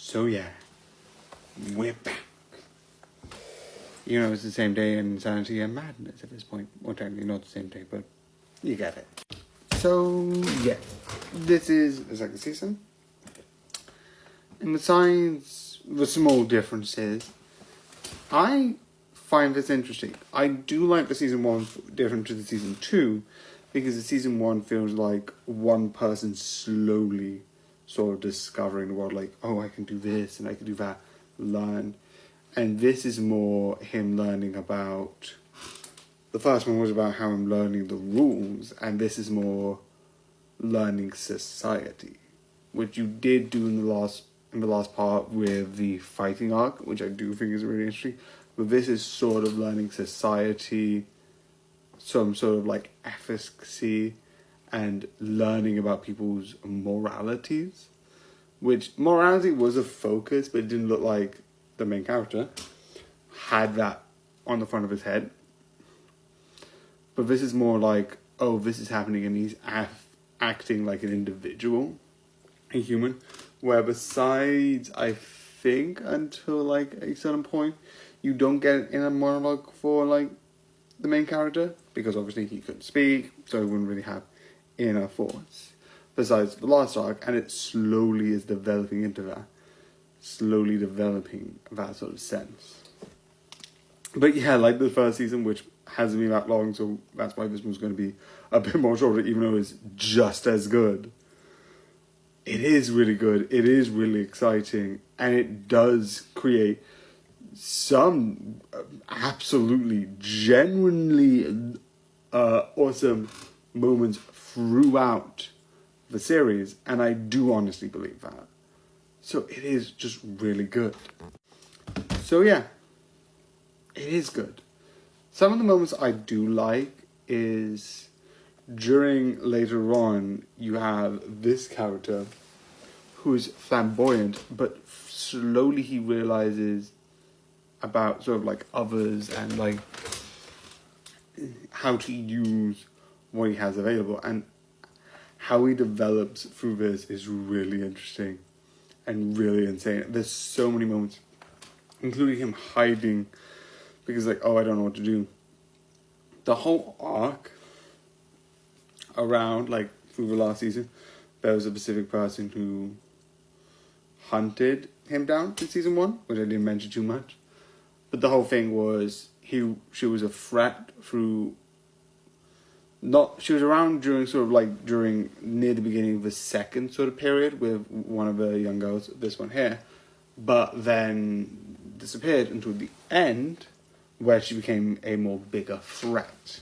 So yeah, we're back. You know, it's the same day in Insanity and Madness at this point. Well, technically not the same day, but you get it. So yeah, this is the second season. And besides the small differences, I find this interesting. I do like the season 1 different to the season 2, because the season 1 feels like one person slowly sort of discovering the world, like, oh, I can do this and I can do that, learn. And this is more him learning about, the first one was about how I'm learning the rules, and this is more learning society, which you did do in the last part with the fighting arc, which I do think is really interesting. But this is sort of learning society, some sort of like efficacy, and learning about people's moralities. Which morality was a focus, but it didn't look like the main character had that on the front of his head. But this is more like, oh, this is happening, and he's acting like an individual, a human. Where besides, I think, until like a certain point, you don't get in a monologue for like the main character, because obviously he couldn't speak, so he wouldn't really have inner thoughts. Besides the last arc, and it slowly is developing into that. Slowly developing that sort of sense. But yeah, like the first season, which hasn't been that long, so that's why this one's going to be a bit more shorter, even though it's just as good. It is really good, it is really exciting, and it does create some absolutely, genuinely awesome moments throughout the series, and I do honestly believe that. So it is just really good. So yeah, it is good. Some of the moments I do like is during later on, you have this character who's flamboyant, but slowly he realizes about sort of like others and like how to use what he has available, and how he develops through this is really interesting and really insane. There's so many moments, including him hiding because like, oh, I don't know what to do. The whole arc around, like, through the last season, there was a specific person who hunted him down in season 1, which I didn't mention too much. But the whole thing was she was a threat through. She was around during near the beginning of the second sort of period with one of the young girls, this one here, but then disappeared until the end, where she became a more bigger threat.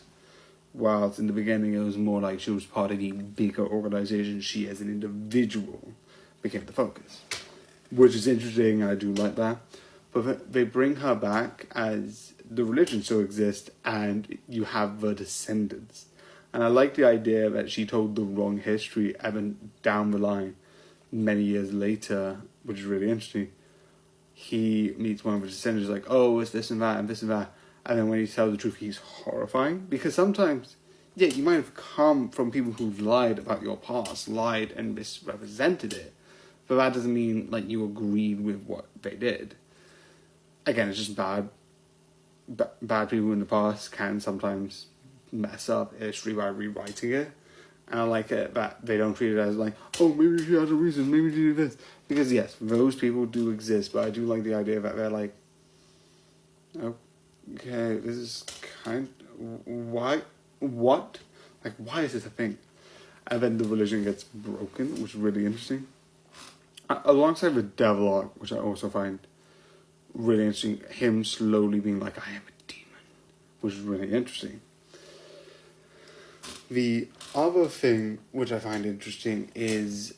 Whilst in the beginning it was more like she was part of the bigger organization, she as an individual became the focus. Which is interesting, I do like that. But they bring her back as the religion still exists and you have the descendants. And I like the idea that she told the wrong history, and then down the line, many years later, which is really interesting, he meets one of his descendants, like, oh, it's this and that and this and that. And then when he tells the truth, he's horrifying. Because sometimes, yeah, you might have come from people who've lied about your past, lied and misrepresented it. But that doesn't mean, like, you agreed with what they did. Again, it's just bad. Bad people in the past can sometimes mess up history by rewriting it. And I like it that they don't treat it as like, oh, maybe she has a reason, maybe she did this. Because yes, those people do exist, but I do like the idea that they're like, okay, this is why? What? Like, why is this a thing? And then the religion gets broken, which is really interesting. Alongside the devil arc, which I also find really interesting, him slowly being like, I am a demon, which is really interesting. The other thing which I find interesting is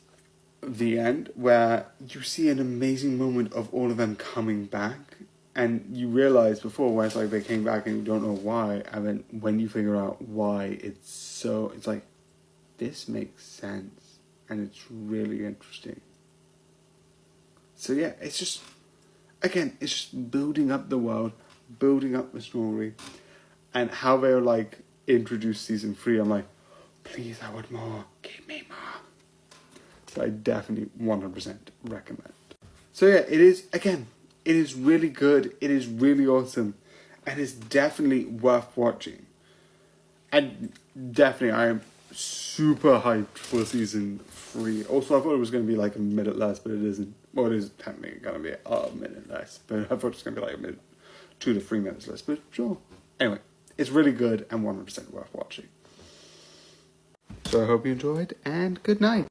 the end, where you see an amazing moment of all of them coming back, and you realize before where it's like they came back and you don't know why, and then when you figure out why, it's like, this makes sense, and it's really interesting. So yeah, it's just building up the world, building up the story, and how they're like introduced season 3, I'm like, please, I want more, give me more. So I definitely 100% recommend. So yeah, it is, again, it is really good. It is really awesome. And it's definitely worth watching. And definitely, I am super hyped for season 3. Also, I thought it was going to be like a minute less, but it isn't. Well, it is technically going to be a minute less, but I thought it was going to be like a minute, 2 to 3 minutes less, but sure. Anyway, it's really good and 100% worth watching. So I hope you enjoyed, and good night.